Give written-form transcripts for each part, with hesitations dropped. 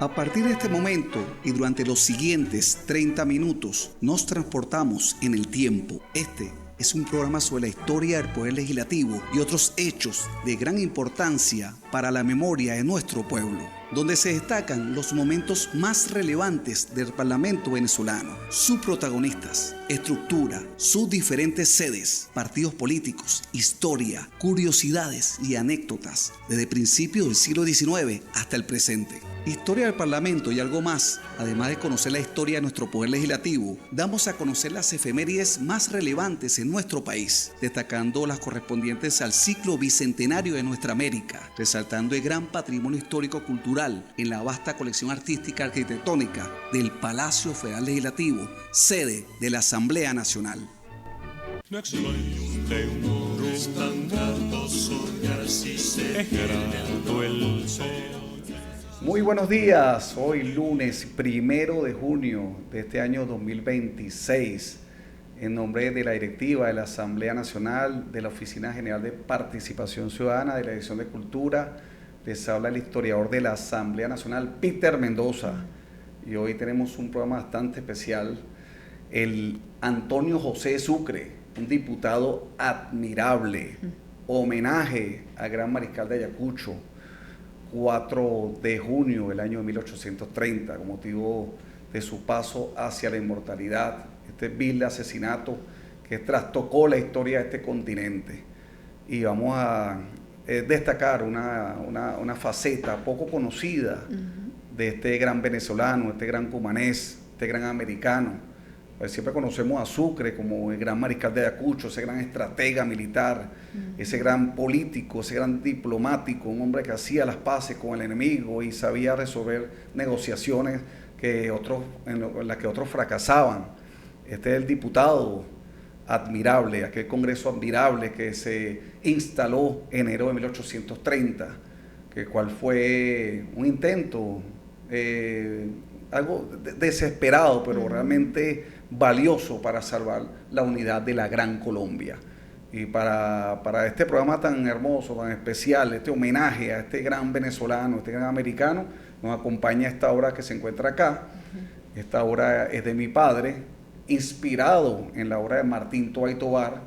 A partir de este momento y durante los siguientes 30 minutos nos transportamos en el tiempo. Este es un programa sobre la historia del Poder Legislativo y otros hechos de gran importancia para la memoria de nuestro pueblo, donde se destacan los momentos más relevantes del Parlamento venezolano, sus protagonistas, estructura, sus diferentes sedes, partidos políticos, historia, curiosidades y anécdotas, desde principios del siglo XIX hasta el presente. Historia del Parlamento y algo más. Además de conocer la historia de nuestro Poder Legislativo, damos a conocer las efemérides más relevantes en nuestro país, destacando las correspondientes al ciclo bicentenario de nuestra América, resaltando el gran patrimonio histórico-cultural en la vasta colección artística arquitectónica del Palacio Federal Legislativo, sede de la Asamblea Nacional. No existe un estandarte soñar si se es grato el sol. Muy buenos días, hoy lunes 1 de junio de este año 2026, en nombre de la directiva de la Asamblea Nacional, de la Oficina General de Participación Ciudadana, de la Dirección de Cultura, les habla el historiador de la Asamblea Nacional, Peter Mendoza, y hoy tenemos un programa bastante especial, el Antonio José Sucre, un diputado admirable, homenaje al gran mariscal de Ayacucho, 4 de junio del año 1830, con motivo de su paso hacia la inmortalidad, este vil asesinato que trastocó la historia de este continente. Y vamos a destacar una faceta poco conocida de este gran venezolano, este gran cumanés, este gran americano. Siempre conocemos a Sucre como el gran mariscal de Ayacucho, ese gran estratega militar, ese gran político, ese gran diplomático, un hombre que hacía las paces con el enemigo y sabía resolver negociaciones en las que otros fracasaban. Este es el diputado admirable, aquel congreso admirable que se instaló en enero de 1830, cual fue un intento, algo desesperado, pero realmente valioso para salvar la unidad de la Gran Colombia. Y para este programa tan hermoso, tan especial, este homenaje a este gran venezolano, este gran americano, nos acompaña esta obra que se encuentra acá. Esta obra es de mi padre, inspirado en la obra de Martín Tovar y Tovar,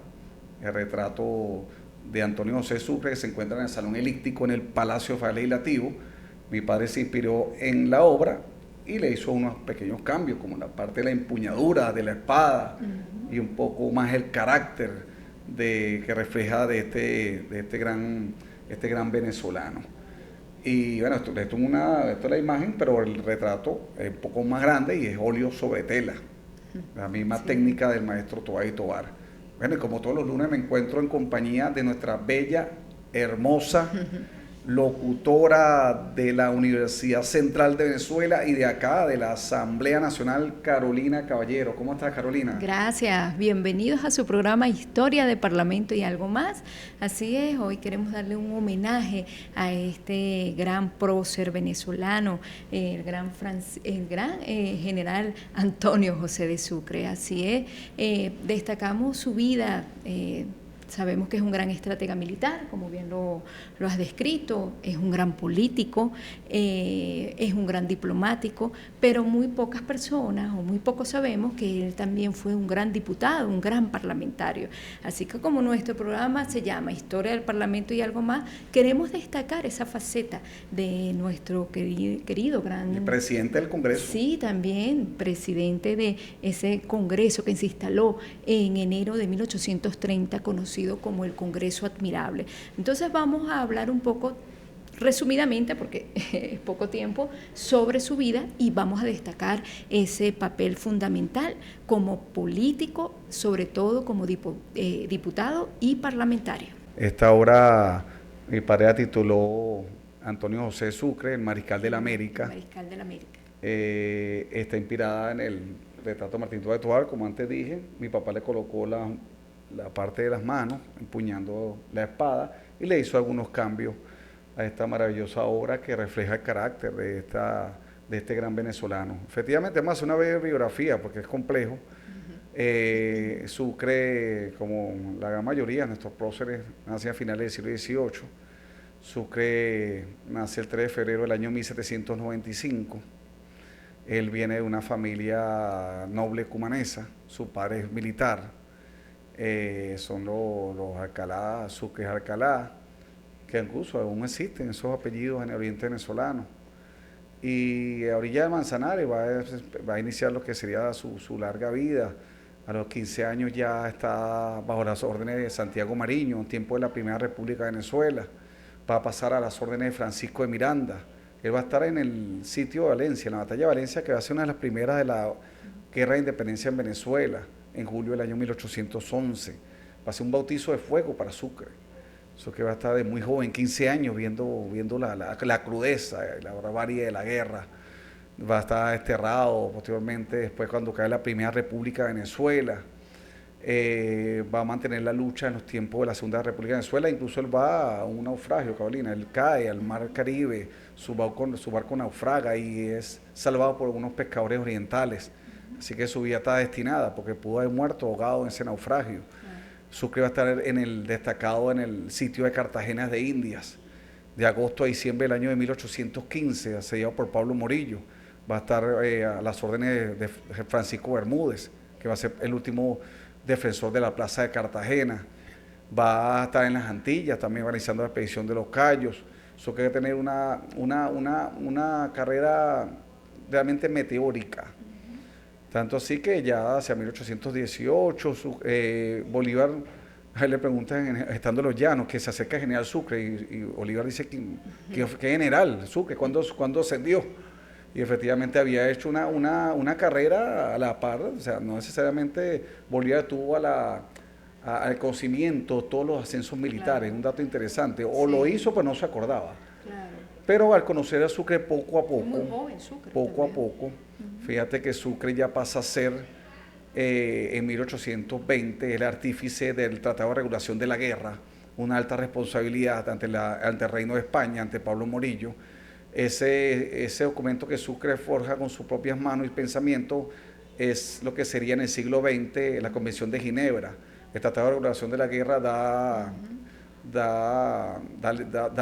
el retrato de Antonio José Sucre, que se encuentra en el Salón Elíptico en el Palacio Federal Legislativo. Mi padre se inspiró en la obra y le hizo unos pequeños cambios, como la parte de la empuñadura de la espada y un poco más el carácter que refleja de este gran venezolano. Y bueno, esto es la imagen, pero el retrato es un poco más grande y es óleo sobre tela, la misma técnica del maestro Tovar y Tovar. Bueno, y como todos los lunes me encuentro en compañía de nuestra bella, hermosa locutora de la Universidad Central de Venezuela y de acá, de la Asamblea Nacional, Carolina Caballero. ¿Cómo estás, Carolina? Gracias, bienvenidos a su programa Historia de Parlamento y algo más. Así es, hoy queremos darle un homenaje a este gran prócer venezolano, el gran general Antonio José de Sucre. Así es, destacamos su vida. Sabemos que es un gran estratega militar, como bien lo has descrito, es un gran político, es un gran diplomático, pero muy pocas personas o muy pocos sabemos que él también fue un gran diputado, un gran parlamentario. Así que como nuestro programa se llama Historia del Parlamento y algo más, queremos destacar esa faceta de nuestro querido gran... El presidente del Congreso. Sí, también presidente de ese Congreso que se instaló en enero de 1830, conocido como el Congreso Admirable. Entonces vamos a hablar un poco resumidamente, porque es poco tiempo, sobre su vida y vamos a destacar ese papel fundamental como político, sobre todo como diputado y parlamentario. Esta obra mi padre la tituló Antonio José Sucre, el Mariscal de la América. Mariscal de la América. Está inspirada en el retrato de Martín Tovar y Tovar, como antes dije. Mi papá le colocó la parte de las manos, empuñando la espada, y le hizo algunos cambios a esta maravillosa obra que refleja el carácter de este gran venezolano. Efectivamente, vamos a hacer una breve biografía porque es complejo. Sucre, como la gran mayoría de nuestros próceres, nace a finales del siglo XVIII. Sucre nace el 3 de febrero del año 1795. Él viene de una familia noble cumanesa, su padre es militar, son los Alcalá, Sucre es Alcalá, que incluso aún existen esos apellidos en el oriente venezolano. Y a orilla de Manzanares va a iniciar lo que sería su larga vida. A los 15 años ya está bajo las órdenes de Santiago Mariño, en tiempo de la Primera República de Venezuela. Va a pasar a las órdenes de Francisco de Miranda. Él va a estar en el sitio de Valencia, en la batalla de Valencia, que va a ser una de las primeras de la Guerra de Independencia en Venezuela, en julio del año 1811. Va a ser un bautizo de fuego para Sucre. Eso que va a estar de muy joven, 15 años, viendo la crudeza, la barbarie de la guerra. Va a estar desterrado posteriormente, después cuando cae la Primera República de Venezuela. Va a mantener la lucha en los tiempos de la Segunda República de Venezuela. Incluso él va a un naufragio, Carolina. Él cae al mar Caribe, su barco naufraga y es salvado por unos pescadores orientales. Así que su vida está destinada, porque pudo haber muerto ahogado en ese naufragio. Sucre va a estar destacado en el sitio de Cartagena de Indias, de agosto a diciembre del año de 1815, asediado por Pablo Morillo. Va a estar a las órdenes de Francisco Bermúdez, que va a ser el último defensor de la plaza de Cartagena. Va a estar en las Antillas, también organizando la expedición de los Cayos. Eso quiere tener una carrera realmente meteórica. Tanto así que ya hacia 1818, Bolívar, a él le preguntan, estando en los llanos, que se acerca el general Sucre, y Bolívar dice que general Sucre, ¿cuándo ascendió? Y efectivamente había hecho una carrera a la par, o sea, no necesariamente Bolívar tuvo al conocimiento todos los ascensos militares, un dato interesante, o sí. Lo hizo, pero no se acordaba. Claro. Pero al conocer a Sucre poco a poco, muy joven, Sucre, poco a poco, fíjate que Sucre ya pasa a ser, en 1820, el artífice del Tratado de Regulación de la Guerra, una alta responsabilidad ante el Reino de España, ante Pablo Morillo. Ese documento que Sucre forja con sus propias manos y pensamiento es lo que sería en el siglo XX la Convención de Ginebra. El Tratado de Regulación de la Guerra da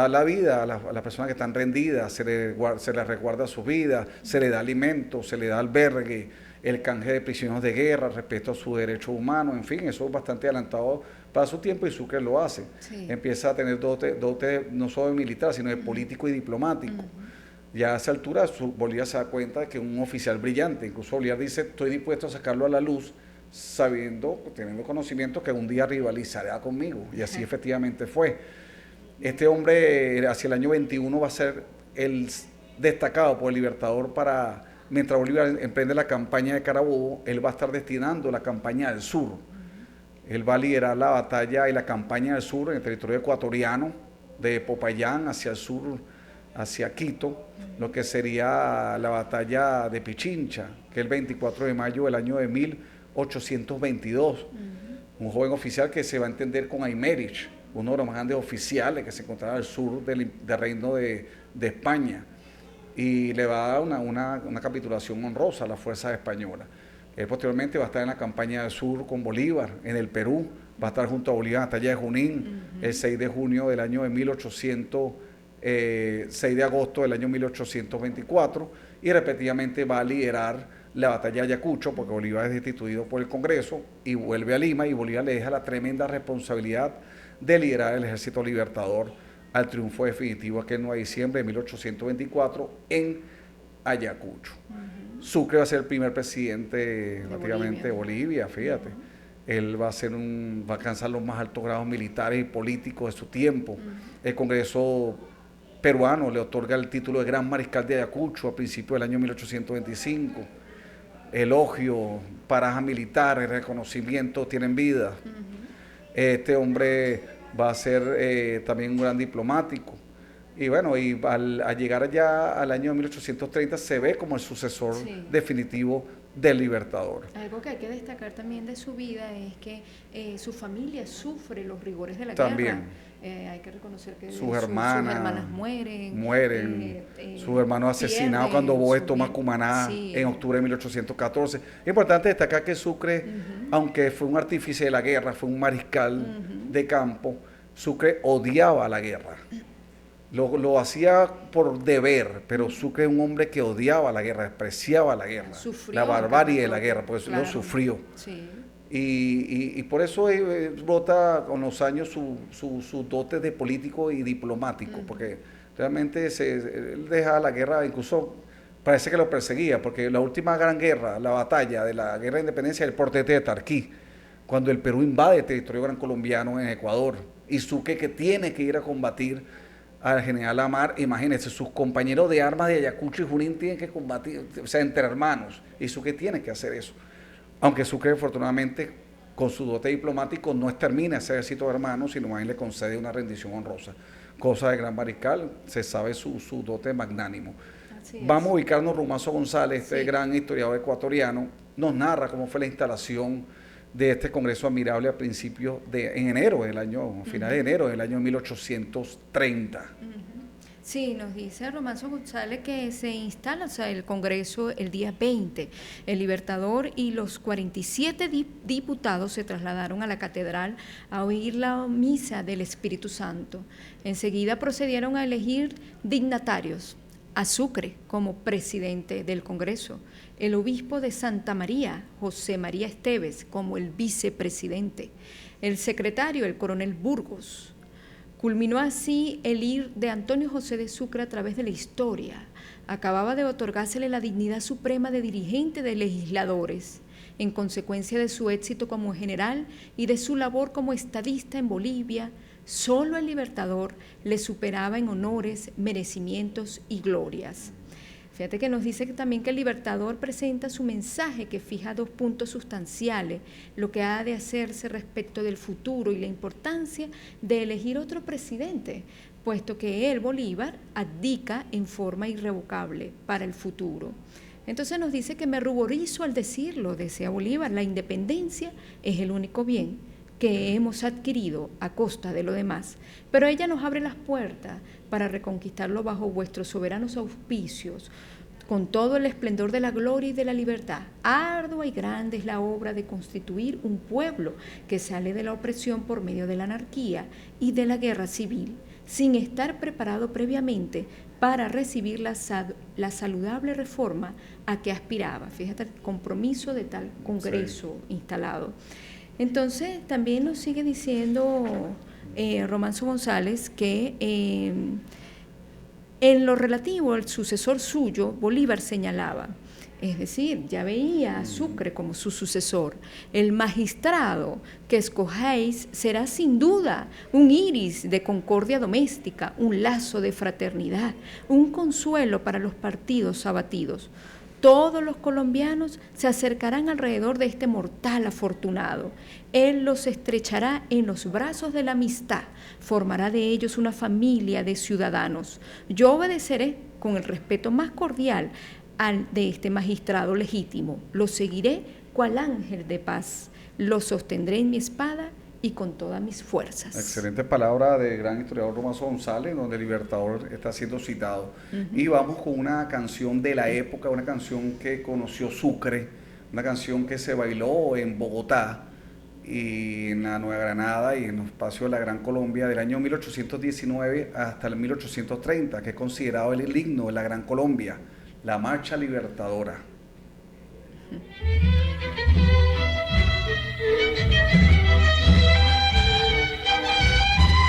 la vida a las personas que están rendidas, se les resguarda sus vidas, se les da alimento, se les da albergue, el canje de prisioneros de guerra, respeto a sus derechos humanos, en fin, eso es bastante adelantado para su tiempo y Sucre lo hace. Sí. Empieza a tener dote no solo de militar, sino de político y diplomático. Ya a esa altura Bolívar se da cuenta de que es un oficial brillante, incluso Bolívar dice, estoy dispuesto a sacarlo a la luz, teniendo conocimiento que un día rivalizará conmigo, y así efectivamente fue. Este hombre hacia el año 21 va a ser el destacado por el Libertador mientras Bolívar emprende la campaña de Carabobo, él va a estar destinando la campaña del sur. Él va a liderar la batalla y la campaña del sur en el territorio ecuatoriano, de Popayán hacia el sur, hacia Quito, lo que sería la batalla de Pichincha, que es el 24 de mayo del año de 1822. Un joven oficial que se va a entender con Aymerich, uno de los más grandes oficiales que se encontraba al sur del reino de España, y le va a dar una capitulación honrosa a las fuerzas españolas. Él posteriormente va a estar en la campaña del sur con Bolívar, en el Perú, va a estar junto a Bolívar en la batalla de Junín, el 6 de junio del año de 6 de agosto del año 1824, y repetidamente va a liderar la batalla de Ayacucho, porque Bolívar es destituido por el Congreso y vuelve a Lima, y Bolívar le deja la tremenda responsabilidad de liderar el ejército libertador al triunfo definitivo aquel 9 de diciembre de 1824 en Ayacucho. Sucre va a ser el primer presidente prácticamente de Bolivia, fíjate. Él va a alcanzar los más altos grados militares y políticos de su tiempo. El Congreso peruano le otorga el título de Gran Mariscal de Ayacucho a principios del año 1825. Elogio, paraja militar, reconocimiento tienen vida. Este hombre va a ser también un gran diplomático. Y bueno, al llegar ya al año 1830 se ve como el sucesor definitivo del Libertador. Algo que hay que destacar también de su vida es que su familia sufre los rigores de la también. Guerra. Hay que reconocer que sus hermanas mueren, sus hermanos asesinados cuando Boves toma Cumaná en octubre de 1814. Es importante destacar que Sucre, aunque fue un artífice de la guerra, fue un mariscal de campo, Sucre odiaba la guerra. lo hacía por deber, pero Sucre es un hombre que odiaba la guerra, despreciaba la guerra, Sufrió, la barbarie de la claro. guerra, pues lo sufrió. Sí. Y por eso brota con los años su dote de político y diplomático, porque realmente él deja la guerra, incluso parece que lo perseguía, porque la última gran guerra, la batalla de la guerra de independencia del Portete de Tarquí, cuando el Perú invade el territorio gran colombiano en Ecuador, y Sucre que tiene que ir a combatir al general Amar, imagínense, sus compañeros de armas de Ayacucho y Junín tienen que combatir, o sea, entre hermanos, y Sucre tiene que hacer eso. Aunque Sucre, afortunadamente, con su dote diplomático, no extermina ese ejército de hermanos, sino más bien le concede una rendición honrosa. Cosa de gran mariscal, se sabe su dote magnánimo. Vamos a ubicarnos, Rumazo González, este gran historiador ecuatoriano, nos narra cómo fue la instalación de este Congreso Admirable a principios en enero del año, final de enero del año 1830. Sí, nos dice Romanzo González que se instala, o sea, el Congreso el día 20. El Libertador y los 47 diputados se trasladaron a la catedral a oír la misa del Espíritu Santo. Enseguida procedieron a elegir dignatarios. A Sucre como presidente del Congreso, el obispo de Santa María, José María Esteves, como el vicepresidente, el secretario, el coronel Burgos. Culminó así el ir de Antonio José de Sucre a través de la historia. Acababa de otorgársele la dignidad suprema de dirigente de legisladores, en consecuencia de su éxito como general y de su labor como estadista en Bolivia. Solo el Libertador le superaba en honores, merecimientos y glorias. Fíjate que nos dice que también que el Libertador presenta su mensaje que fija 2 puntos sustanciales, lo que ha de hacerse respecto del futuro y la importancia de elegir otro presidente, puesto que él, Bolívar, abdica en forma irrevocable para el futuro. Entonces nos dice que me ruborizo al decirlo, decía Bolívar, la independencia es el único bien que hemos adquirido a costa de lo demás, pero ella nos abre las puertas para reconquistarlo bajo vuestros soberanos auspicios, con todo el esplendor de la gloria y de la libertad. Ardua y grande es la obra de constituir un pueblo que sale de la opresión por medio de la anarquía y de la guerra civil, sin estar preparado previamente para recibir la saludable reforma a que aspiraba. Fíjate el compromiso de tal Congreso instalado. Entonces, también nos sigue diciendo Romanzo González que en lo relativo al sucesor suyo, Bolívar señalaba, es decir, ya veía a Sucre como su sucesor. El magistrado que escogéis será sin duda un iris de concordia doméstica, un lazo de fraternidad, un consuelo para los partidos abatidos. Todos los colombianos se acercarán alrededor de este mortal afortunado. Él los estrechará en los brazos de la amistad, formará de ellos una familia de ciudadanos. Yo obedeceré con el respeto más cordial al de este magistrado legítimo. Lo seguiré cual ángel de paz. Lo sostendré en mi espada y con todas mis fuerzas. Excelente palabra del gran historiador Romanzo González, donde el Libertador está siendo citado. Y vamos con una canción de la época, una canción que conoció Sucre, una canción que se bailó en Bogotá y en la Nueva Granada y en los espacios de la Gran Colombia del año 1819 hasta el 1830, que es considerado el himno de la Gran Colombia, la Marcha Libertadora.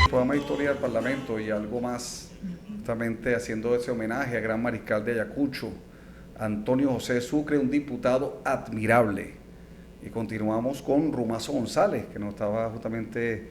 Programa de Historia del Parlamento y algo más, justamente haciendo ese homenaje al gran mariscal de Ayacucho, Antonio José de Sucre, un diputado admirable. Y continuamos con Rumazo González, que nos estaba justamente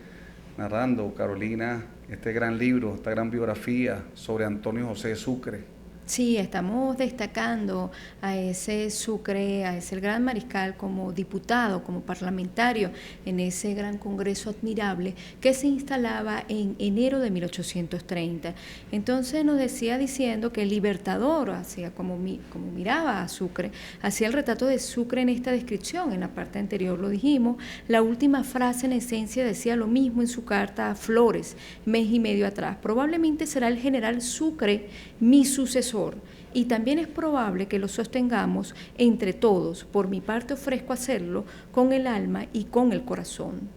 narrando, Carolina, este gran libro, esta gran biografía sobre Antonio José de Sucre. Sí, estamos destacando a ese Sucre, a ese gran mariscal como diputado, como parlamentario en ese gran congreso admirable que se instalaba en enero de 1830. Entonces nos decía diciendo que el Libertador, hacía como miraba a Sucre, hacía el retrato de Sucre en esta descripción, en la parte anterior lo dijimos, la última frase en esencia decía lo mismo en su carta a Flores, mes y medio atrás. Probablemente será el general Sucre mi sucesor. Y también es probable que lo sostengamos entre todos. Por mi parte ofrezco hacerlo con el alma y con el corazón.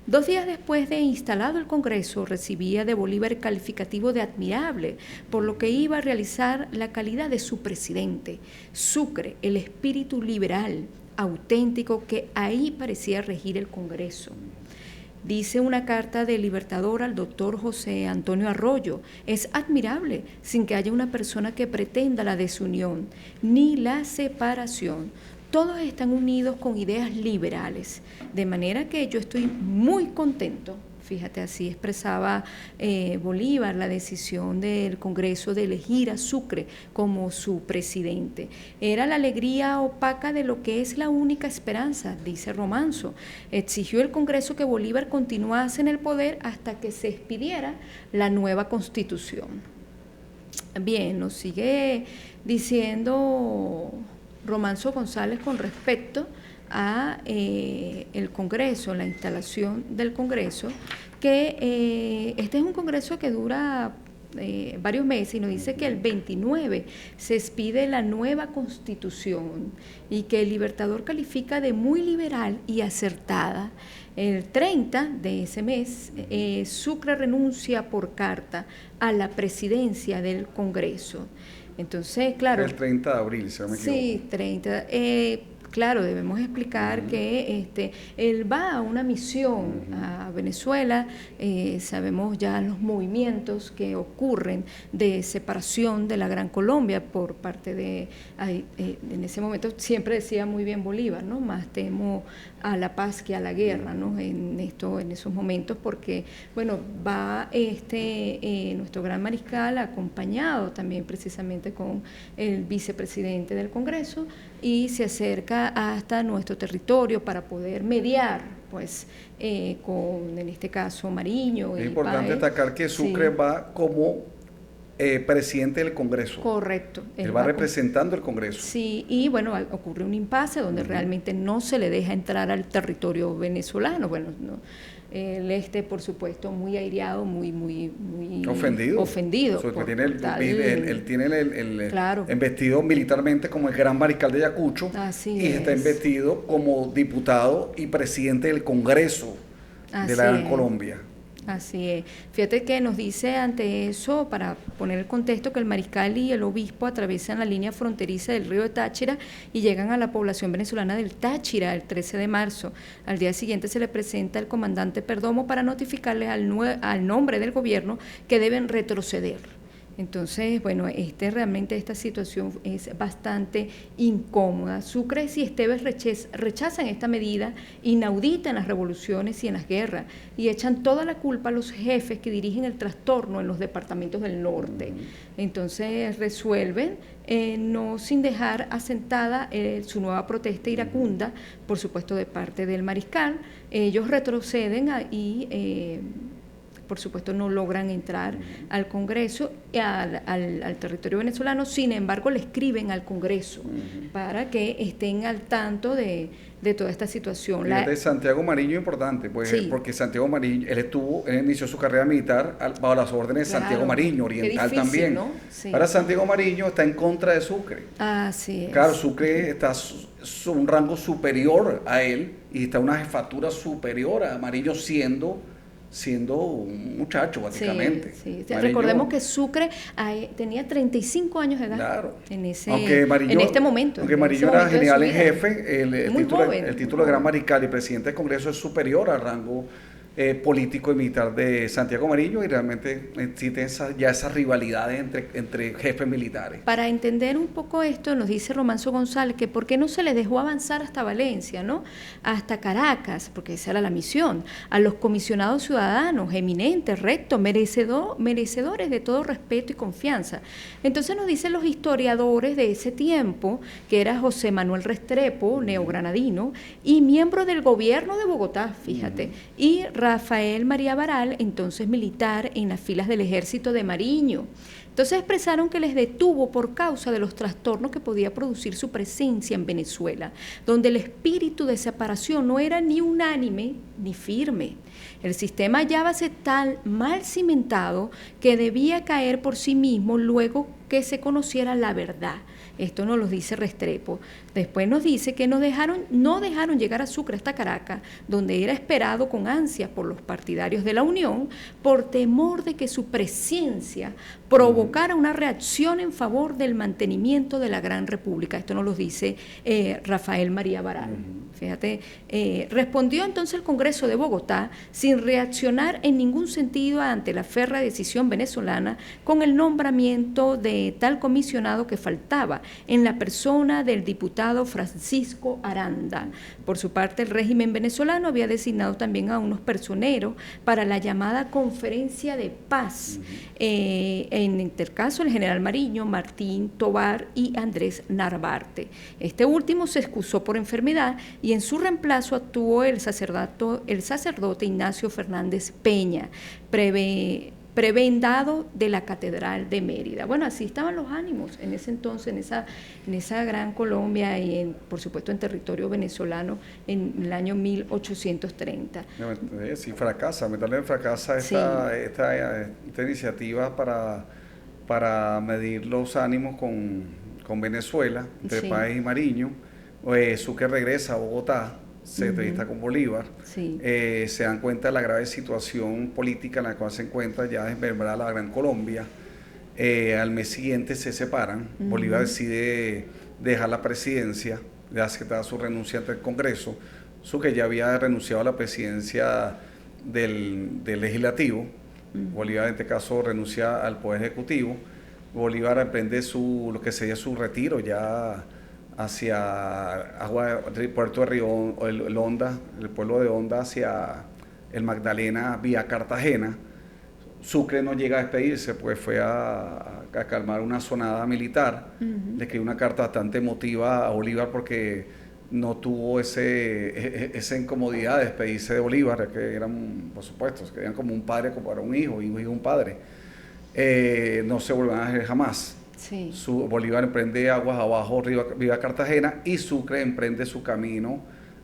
2 días después de instalado el Congreso, recibía de Bolívar el calificativo de admirable, por lo que iba a realizar la calidad de su presidente. Sucre, el espíritu liberal, auténtico, que ahí parecía regir el Congreso. Dice una carta del Libertador al doctor José Antonio Arroyo: es admirable sin que haya una persona que pretenda la desunión ni la separación. Todos están unidos con ideas liberales, de manera que yo estoy muy contento. Fíjate, así expresaba Bolívar la decisión del Congreso de elegir a Sucre como su presidente. Era la alegría opaca de lo que es la única esperanza, dice Romanzo. Exigió el Congreso que Bolívar continuase en el poder hasta que se expidiera la nueva Constitución. Bien, nos sigue diciendo Romanzo González con respecto a el Congreso, la instalación del Congreso, que este es un Congreso que dura varios meses, y nos dice que el 29 se expide la nueva Constitución y que el Libertador califica de muy liberal y acertada. El 30 de ese mes, Sucre renuncia por carta a la presidencia del Congreso. Entonces, claro. El 30 de abril, si no me equivoco. Sí, 30. Claro, debemos explicar que él va a una misión a Venezuela. Sabemos ya los movimientos que ocurren de separación de la Gran Colombia por parte de, en ese momento siempre decía muy bien Bolívar, ¿no? Más temo a la paz que a la guerra, ¿no? En esos momentos, porque bueno, va nuestro gran mariscal acompañado también precisamente con el vicepresidente del Congreso, y se acerca hasta nuestro territorio para poder mediar, pues, con, en este caso, Mariño. Es importante destacar que Sucre va como presidente del Congreso. Correcto. Él va representando el Congreso. Sí, y bueno, ocurre un impasse donde realmente no se le deja entrar al territorio venezolano. Bueno, no, el por supuesto, muy aireado, muy ofendido. Porque él tiene el claro, investido militarmente como el gran mariscal de Ayacucho. Así y está investido como diputado y presidente del Congreso de la Gran Colombia. Así es. Fíjate que nos dice ante eso, para poner el contexto, que el mariscal y el obispo atraviesan la línea fronteriza del río de Táchira y llegan a la población venezolana del Táchira el 13 de marzo. Al día siguiente se le presenta al comandante Perdomo para notificarle al nombre del gobierno que deben retroceder. Entonces, bueno, realmente esta situación es bastante incómoda. Sucre y Esteves rechazan esta medida inaudita en las revoluciones y en las guerras, y echan toda la culpa a los jefes que dirigen el trastorno en los departamentos del norte. Entonces resuelven, no sin dejar asentada su nueva protesta iracunda, por supuesto de parte del mariscal. Ellos retroceden y por supuesto no logran entrar al Congreso, al territorio venezolano. Sin embargo, le escriben al Congreso para que estén al tanto de toda esta situación. Santiago Mariño, importante, pues, sí, porque Santiago Mariño, él inició su carrera militar bajo las órdenes de Santiago Mariño, oriental difícil, también. ¿No? Sí. Ahora Santiago Mariño está en contra de Sucre. Así es. Claro, Sucre está un rango superior a él y está una jefatura superior a Mariño, siendo un muchacho, básicamente. Sí. Recordemos que Sucre tenía 35 años de edad. Claro. En este momento. Aunque Mariño era general en jefe, el título de gran mariscal y presidente del Congreso es superior al rango político y militar de Santiago Mariño, y realmente existen esas rivalidades entre jefes militares. Para entender un poco esto, nos dice Romanzo González que por qué no se les dejó avanzar hasta Valencia, ¿no? Hasta Caracas, porque esa era la misión, a los comisionados ciudadanos, eminentes, rectos, merecedores de todo respeto y confianza. Entonces nos dicen los historiadores de ese tiempo, que era José Manuel Restrepo, neogranadino, y miembro del gobierno de Bogotá, fíjate, y Rafael María Baral, entonces militar en las filas del ejército de Mariño. Entonces expresaron que les detuvo por causa de los trastornos que podía producir su presencia en Venezuela, donde el espíritu de separación no era ni unánime ni firme. El sistema hallábase tan mal cimentado que debía caer por sí mismo luego que se conociera la verdad. Esto nos lo dice Restrepo. Después nos dice que no dejaron llegar a Sucre hasta Caracas, donde era esperado con ansias por los partidarios de la Unión, por temor de que su presencia provocara una reacción en favor del mantenimiento de la Gran República. Esto nos lo dice Rafael María Baral. Fíjate, respondió entonces el Congreso de Bogotá sin reaccionar en ningún sentido ante la férrea decisión venezolana con el nombramiento de tal comisionado que faltaba en la persona del diputado Francisco Aranda. Por su parte, el régimen venezolano había designado también a unos personeros para la llamada Conferencia de Paz. En este caso, el general Mariño, Martín Tobar y Andrés Narvarte. Este último se excusó por enfermedad y en su reemplazo actuó el sacerdote Ignacio Fernández Peña, prebendado de la Catedral de Mérida. Bueno, así estaban los ánimos en ese entonces, en esa gran Colombia y, por supuesto, en territorio venezolano en el año 1830. Sí, fracasa esta iniciativa para medir los ánimos con Venezuela, entre Páez y Mariño. Sucre regresa a Bogotá, se entrevista con Bolívar, se dan cuenta de la grave situación política en la cual se encuentra ya desmembrada la Gran Colombia. Al mes siguiente se separan, Bolívar decide dejar la presidencia, le acepta su renuncia ante el Congreso. Sucre ya había renunciado a la presidencia del Legislativo, Bolívar en este caso renuncia al Poder Ejecutivo. Bolívar emprende lo que sería su retiro ya hacia Puerto de Río, el pueblo de Honda, hacia el Magdalena vía Cartagena. Sucre no llega a despedirse, pues fue a calmar una sonada militar. Le escribió una carta bastante emotiva a Bolívar porque no tuvo esa incomodidad de despedirse de Bolívar, que eran, por supuesto, que eran como un padre, como era un hijo y un padre. No se volverán a ver jamás. Sí. Bolívar emprende aguas abajo, vía Cartagena, y Sucre emprende su camino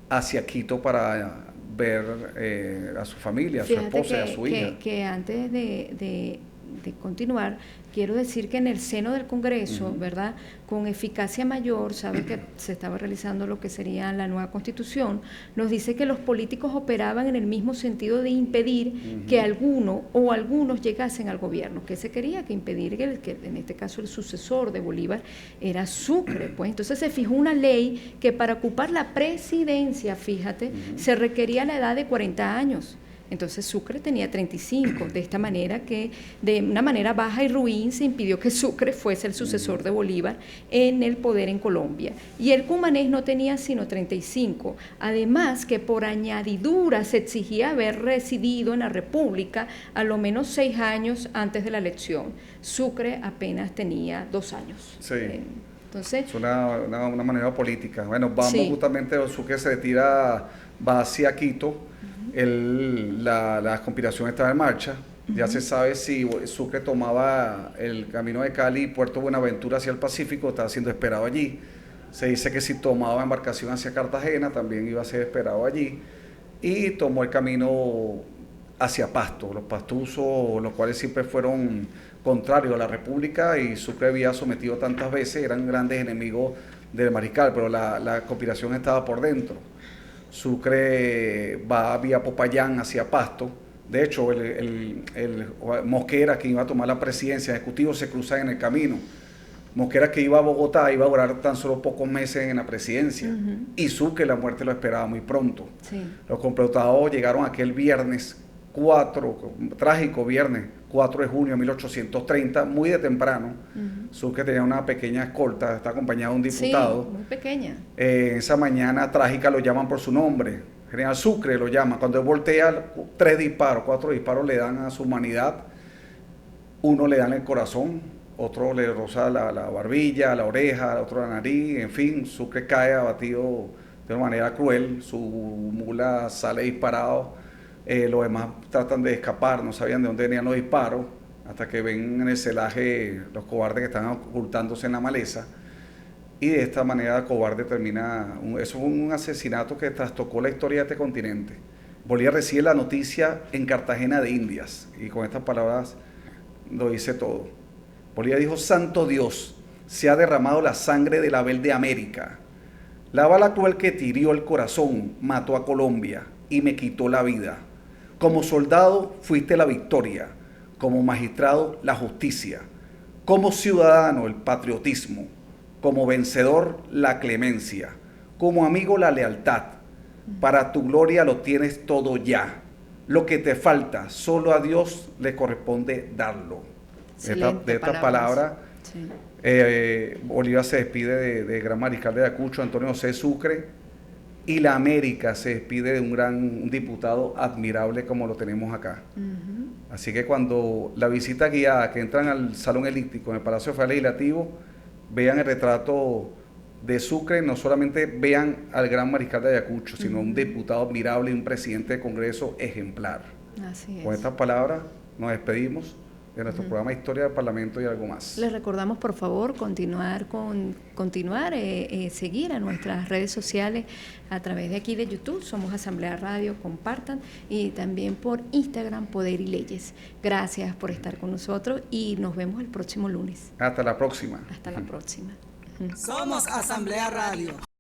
hacia Quito para ver a su familia, a su esposa y a su hija. Que antes de continuar, quiero decir que en el seno del Congreso, ¿verdad?, con eficacia mayor, sabe que se estaba realizando lo que sería la nueva Constitución, nos dice que los políticos operaban en el mismo sentido de impedir que alguno o algunos llegasen al gobierno. ¿Qué se quería? Que impedir que en este caso el sucesor de Bolívar era Sucre. Pues entonces se fijó una ley que para ocupar la presidencia, fíjate, se requería la edad de 40 años. Entonces Sucre tenía 35, de esta manera que de una manera baja y ruin se impidió que Sucre fuese el sucesor de Bolívar en el poder en Colombia. Y el cumanés no tenía sino 35, además que por añadidura se exigía haber residido en la República a lo menos 6 años antes de la elección. Sucre apenas tenía 2 años. Sí. Entonces, es una manera política. Bueno, justamente, Sucre se retira, va hacia Quito. La conspiración estaba en marcha. Ya se sabe si Sucre tomaba el camino de Cali y Puerto Buenaventura hacia el Pacífico, estaba siendo esperado allí. Se dice que si tomaba embarcación hacia Cartagena también iba a ser esperado allí, y tomó el camino hacia Pasto. Los pastusos, los cuales siempre fueron contrarios a la República, y Sucre había sometido tantas veces, eran grandes enemigos del mariscal, pero la conspiración estaba por dentro. Sucre va vía Popayán hacia Pasto. De hecho, el Mosquera, que iba a tomar la presidencia ejecutiva, se cruza en el camino. Mosquera, que iba a Bogotá, iba a durar tan solo pocos meses en la presidencia. Y Sucre, la muerte lo esperaba muy pronto. Sí. Los complotados llegaron aquel viernes 4, trágico viernes, 4 de junio de 1830, muy de temprano. Sucre tenía una pequeña escolta, está acompañado de un diputado. Sí, muy pequeña. Esa mañana trágica lo llaman por su nombre, General Sucre lo llama. Cuando él voltea, 4 disparos le dan a su humanidad. Uno le dan el corazón, otro le roza la barbilla, la oreja, otro la nariz, en fin. Sucre cae abatido de una manera cruel, su mula sale disparado. Los demás tratan de escapar, no sabían de dónde venían los disparos, hasta que ven en el celaje los cobardes que están ocultándose en la maleza, y de esta manera cobarde termina. Eso fue un asesinato que trastocó la historia de este continente. Bolívar recibe la noticia en Cartagena de Indias, y con estas palabras lo dice todo. Bolívar dijo: santo Dios, se ha derramado la sangre del Abel de América. La bala cruel que te hirió el corazón mató a Colombia y me quitó la vida. Como soldado fuiste la victoria, como magistrado la justicia, como ciudadano el patriotismo, como vencedor la clemencia, como amigo la lealtad. Para tu gloria lo tienes todo ya. Lo que te falta, solo a Dios le corresponde darlo. De esta palabra, sí. Bolívar se despide de gran mariscal de Ayacucho, Antonio José Sucre, y la América se despide de un diputado admirable como lo tenemos acá. Así que cuando la visita guiada, que entran al Salón Elíptico en el Palacio Federal Legislativo, vean el retrato de Sucre, no solamente vean al gran mariscal de Ayacucho, sino un diputado admirable y un presidente de Congreso ejemplar. Así es. Con estas palabras nos despedimos de nuestro programa Historia del Parlamento y algo más. Les recordamos, por favor, seguir a nuestras redes sociales a través de aquí de YouTube, somos Asamblea Radio, compartan, y también por Instagram, Poder y Leyes. Gracias por estar con nosotros y nos vemos el próximo lunes. Hasta la próxima. Hasta la próxima. Somos Asamblea Radio.